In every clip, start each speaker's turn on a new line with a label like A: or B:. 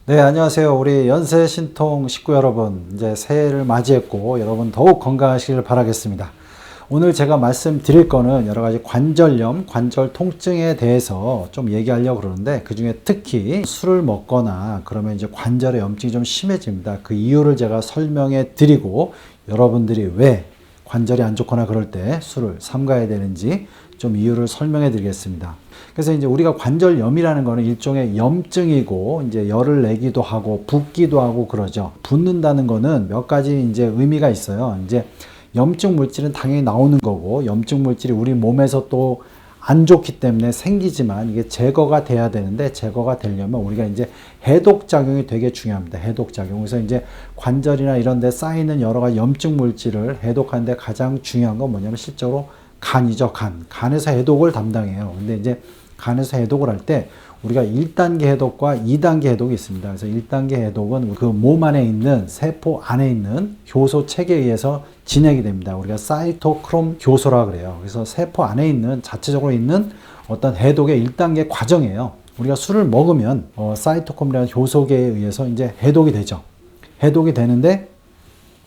A: 네, 안녕하세요. 우리 연세신통 식구 여러분, 이제 새해를 맞이했고, 여러분 더욱 건강하시길 바라겠습니다. 오늘 제가 말씀드릴 거는 여러 가지 관절염, 관절 통증에 대해서 좀 얘기하려고 그러는데, 그 중에 특히 술을 먹거나 그러면 이제 관절의 염증이 좀 심해집니다. 그 이유를 제가 설명해 드리고, 여러분들이 왜 관절이 안 좋거나 그럴 때 술을 삼가야 되는지 좀 이유를 설명해 드리겠습니다. 그래서 이제 우리가 관절염이라는 거는 일종의 염증이고, 이제 열을 내기도 하고, 붓기도 하고 그러죠. 붓는다는 거는 몇 가지 이제 의미가 있어요. 이제 염증 물질은 당연히 나오는 거고, 염증 물질이 우리 몸에서 또 안 좋기 때문에 생기지만 이게 제거가 돼야 되는데, 제거가 되려면 우리가 이제 해독 작용이 되게 중요합니다. 해독 작용. 그래서 이제 관절이나 이런 데 쌓이는 여러 가지 염증 물질을 해독하는데 가장 중요한 건 뭐냐면 실제로 간이죠. 간에서 해독을 담당해요. 근데 이제 간에서 해독을 할 때 우리가 1단계 해독과 2단계 해독이 있습니다. 그래서 1단계 해독은 그 몸 안에 있는 세포 안에 있는 효소 체계에 의해서 진행이 됩니다. 우리가 사이토크롬 효소라 그래요. 그래서 세포 안에 있는 자체적으로 있는 어떤 해독의 1단계 과정이에요. 우리가 술을 먹으면 사이토크롬이라는 효소계에 의해서 이제 해독이 되죠. 해독이 되는데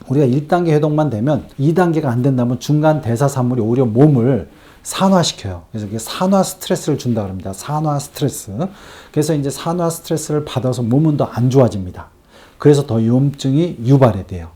A: 우리가 1단계 해독만 되면 2단계가 안 된다면 중간 대사산물이 오히려 몸을 산화시켜요. 그래서 이게 산화 스트레스를 준다 그럽니다. 산화 스트레스. 그래서 이제 산화 스트레스를 받아서 몸은 더 안 좋아집니다. 그래서 더 염증이 유발이 돼요.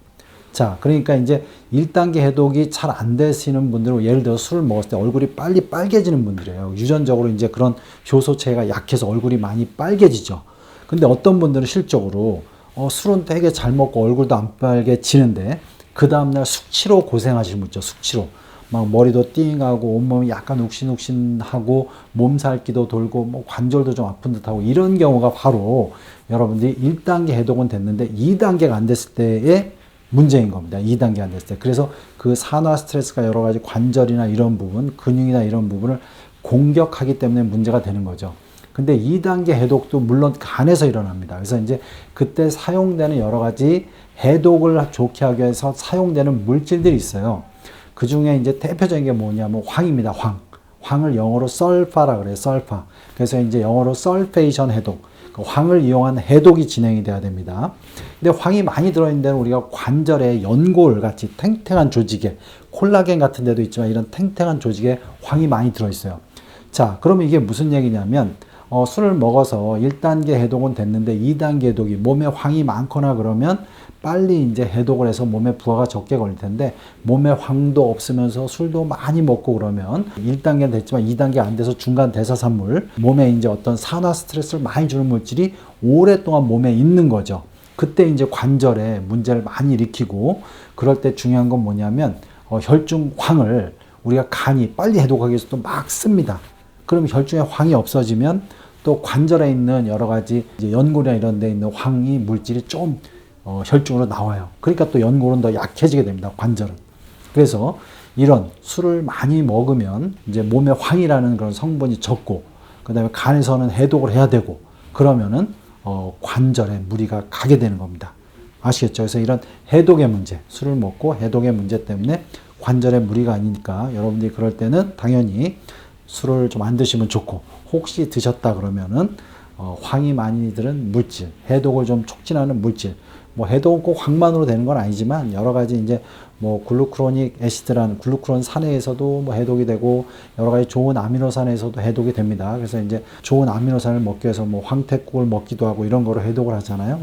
A: 자, 그러니까 이제 1단계 해독이 잘 안 되시는 분들은 예를 들어 술을 먹었을 때 얼굴이 빨리 빨개지는 분들이에요. 유전적으로 이제 그런 효소체가 약해서 얼굴이 많이 빨개지죠. 근데 어떤 분들은 실적으로 술은 되게 잘 먹고 얼굴도 안 빨개지는데 그 다음날 숙취로 고생하시는 분 있죠. 숙취로. 막 머리도 띵하고 온몸이 약간 욱신욱신하고 몸살기도 돌고 뭐 관절도 좀 아픈 듯하고 이런 경우가 바로 여러분들이 1단계 해독은 됐는데 2단계가 안 됐을 때의 문제인 겁니다. 2단계 안 됐을 때. 그래서 그 산화 스트레스가 여러 가지 관절이나 이런 부분, 근육이나 이런 부분을 공격하기 때문에 문제가 되는 거죠. 근데 2단계 해독도 물론 간에서 일어납니다. 그래서 이제 그때 사용되는 여러 가지 해독을 좋게 하기 위해서 사용되는 물질들이 있어요. 그 중에 이제 대표적인 게 뭐냐면 황입니다. 황을 영어로 썰파라 그래요. 썰파. 그래서 이제 영어로 설페이션 해독. 황을 이용한 해독이 진행이 돼야 됩니다. 근데 황이 많이 들어있는 데는 우리가 관절에 연골 같이 탱탱한 조직에 콜라겐 같은 데도 있지만 이런 탱탱한 조직에 황이 많이 들어있어요. 자, 그러면 이게 무슨 얘기냐면 술을 먹어서 1단계 해독은 됐는데 2단계 해독이 몸에 황이 많거나 그러면 빨리 이제 해독을 해서 몸에 부하가 적게 걸릴 텐데 몸에 황도 없으면서 술도 많이 먹고 그러면 1단계는 됐지만 2단계 안 돼서 중간 대사산물 몸에 이제 어떤 산화 스트레스를 많이 주는 물질이 오랫동안 몸에 있는 거죠. 그때 이제 관절에 문제를 많이 일으키고 그럴 때 중요한 건 뭐냐면 혈중황을 우리가 간이 빨리 해독하기 위해서 또 막 씁니다. 그럼 혈중에 황이 없어지면 또 관절에 있는 여러 가지 이제 연골이나 이런 데 있는 황이 물질이 좀 혈중으로 나와요. 그러니까 또 연골은 더 약해지게 됩니다. 관절은. 그래서 이런 술을 많이 먹으면 이제 몸에 황이라는 그런 성분이 적고 그다음에 간에서는 해독을 해야 되고 그러면은 관절에 무리가 가게 되는 겁니다. 아시겠죠? 그래서 이런 해독의 문제, 술을 먹고 해독의 문제 때문에 관절에 무리가 아니니까 여러분들이 그럴 때는 당연히 술을 좀 안 드시면 좋고 혹시 드셨다 그러면은 황이 많이 들은 물질, 해독을 좀 촉진하는 물질, 뭐 해독은 꼭 황만으로 되는 건 아니지만 여러 가지 이제 뭐 글루크로닉 애시드라는 글루크론산에서도 뭐 해독이 되고 여러 가지 좋은 아미노산에서도 해독이 됩니다. 그래서 이제 좋은 아미노산을 먹기 위해서 뭐 황태국을 먹기도 하고 이런 거로 해독을 하잖아요.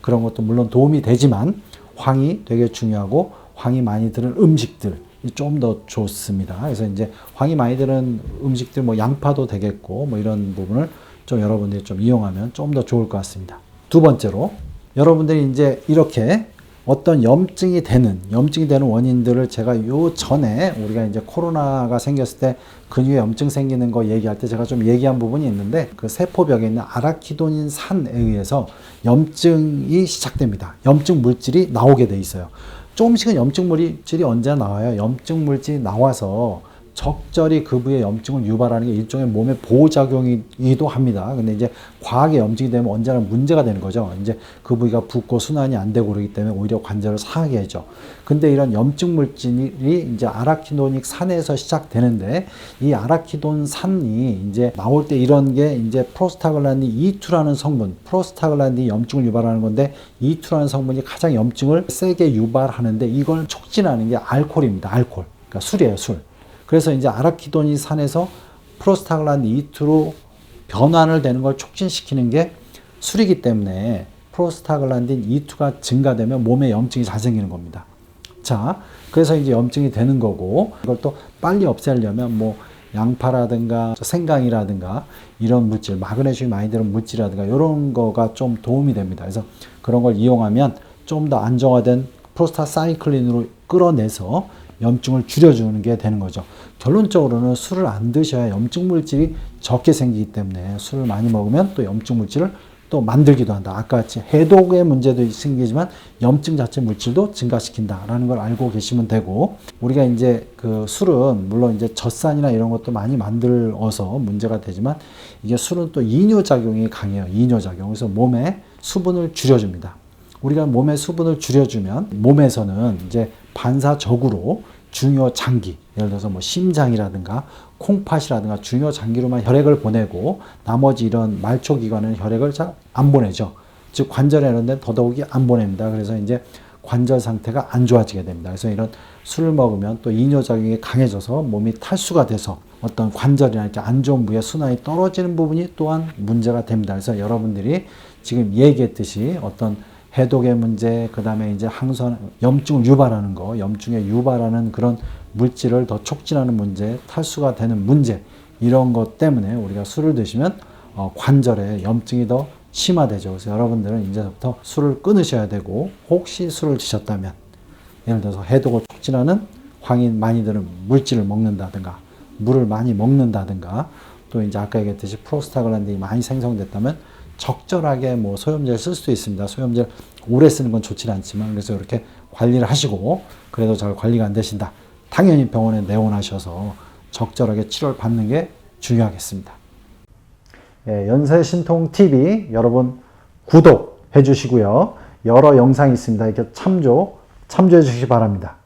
A: 그런 것도 물론 도움이 되지만 황이 되게 중요하고 황이 많이 들은 음식들 좀 더 좋습니다. 그래서 이제 황이 많이 들은 음식들 뭐 양파도 되겠고 뭐 이런 부분을 좀 여러분들이 좀 이용하면 좀 더 좋을 것 같습니다. 두 번째로 여러분들이 이제 이렇게 어떤 염증이 되는 원인들을 제가 요 전에 우리가 이제 코로나가 생겼을 때 근육에 염증 생기는 거 얘기할 때 제가 좀 얘기한 부분이 있는데 그 세포벽에 있는 아라키도닌 산에 의해서 염증이 시작됩니다. 염증 물질이 나오게 돼 있어요. 조금씩은 염증 물질이 언제나 나와요. 염증 물질이 나와서 적절히 그 부위의 염증을 유발하는 게 일종의 몸의 보호작용이기도 합니다. 근데 이제 과하게 염증이 되면 언제나 문제가 되는 거죠. 이제 그 부위가 붓고 순환이 안 되고 그러기 때문에 오히려 관절을 상하게 하죠. 근데 이런 염증 물질이 이제 아라키도닉 산에서 시작되는데, 이 아라키돈 산이 이제 나올 때 이런 게 이제 프로스타글란딘 E2라는 성분, 프로스타글란딘이 염증을 유발하는 건데, E2라는 성분이 가장 염증을 세게 유발하는데, 이걸 촉진하는 게 알코올입니다. 알코올. 그러니까 술이에요, 술. 그래서 이제 아라키도닉 산에서 프로스타글란딘 E2로 변환을 되는 걸 촉진시키는 게 술이기 때문에 프로스타글란딘 E2가 증가되면 몸에 염증이 잘 생기는 겁니다. 자, 그래서 이제 염증이 되는 거고, 이걸 또 빨리 없애려면 뭐 양파라든가 생강이라든가 이런 물질, 마그네슘이 많이 들은 물질이라든가 이런 거가 좀 도움이 됩니다. 그래서 그런 걸 이용하면 좀 더 안정화된 프로스타사이클린으로 끌어내서 염증을 줄여주는 게 되는 거죠. 결론적으로는 술을 안 드셔야 염증 물질이 적게 생기기 때문에, 술을 많이 먹으면 또 염증 물질을 또 만들기도 한다. 아까 같이 해독의 문제도 생기지만 염증 자체 물질도 증가시킨다라는 걸 알고 계시면 되고, 우리가 이제 그 술은 물론 이제 젖산이나 이런 것도 많이 만들어서 문제가 되지만, 이게 술은 또 이뇨작용이 강해요. 이뇨작용. 그래서 몸에 수분을 줄여줍니다. 우리가 몸에 수분을 줄여주면 몸에서는 이제 반사적으로 중요 장기, 예를 들어서 뭐 심장이라든가 콩팥이라든가 중요 장기로만 혈액을 보내고, 나머지 이런 말초기관은 혈액을 잘 안 보내죠. 즉 관절에 이런 데는 더더욱이 안 보냅니다. 그래서 이제 관절 상태가 안 좋아지게 됩니다. 그래서 이런 술을 먹으면 또 이뇨작용이 강해져서 몸이 탈수가 돼서 어떤 관절이나 이렇게 안 좋은 부위의 순환이 떨어지는 부분이 또한 문제가 됩니다. 그래서 여러분들이 지금 얘기했듯이 어떤 해독의 문제, 그 다음에 이제 항선, 염증을 유발하는 거, 염증에 유발하는 그런 물질을 더 촉진하는 문제, 탈수가 되는 문제, 이런 것 때문에 우리가 술을 드시면 관절에 염증이 더 심화되죠. 그래서 여러분들은 이제부터 술을 끊으셔야 되고, 혹시 술을 드셨다면, 예를 들어서 해독을 촉진하는 황인 많이 드는 물질을 먹는다든가, 물을 많이 먹는다든가, 또 이제 아까 얘기했듯이 프로스타글란딘이 많이 생성됐다면 적절하게 뭐 소염제를 쓸 수도 있습니다. 소염제를 오래 쓰는 건 좋지는 않지만, 그래서 이렇게 관리를 하시고, 그래도 잘 관리가 안 되신다, 당연히 병원에 내원하셔서 적절하게 치료를 받는 게 중요하겠습니다. 예, 연세신통TV 여러분 구독해 주시고요. 여러 영상이 있습니다. 이렇게 참조해 주시기 바랍니다.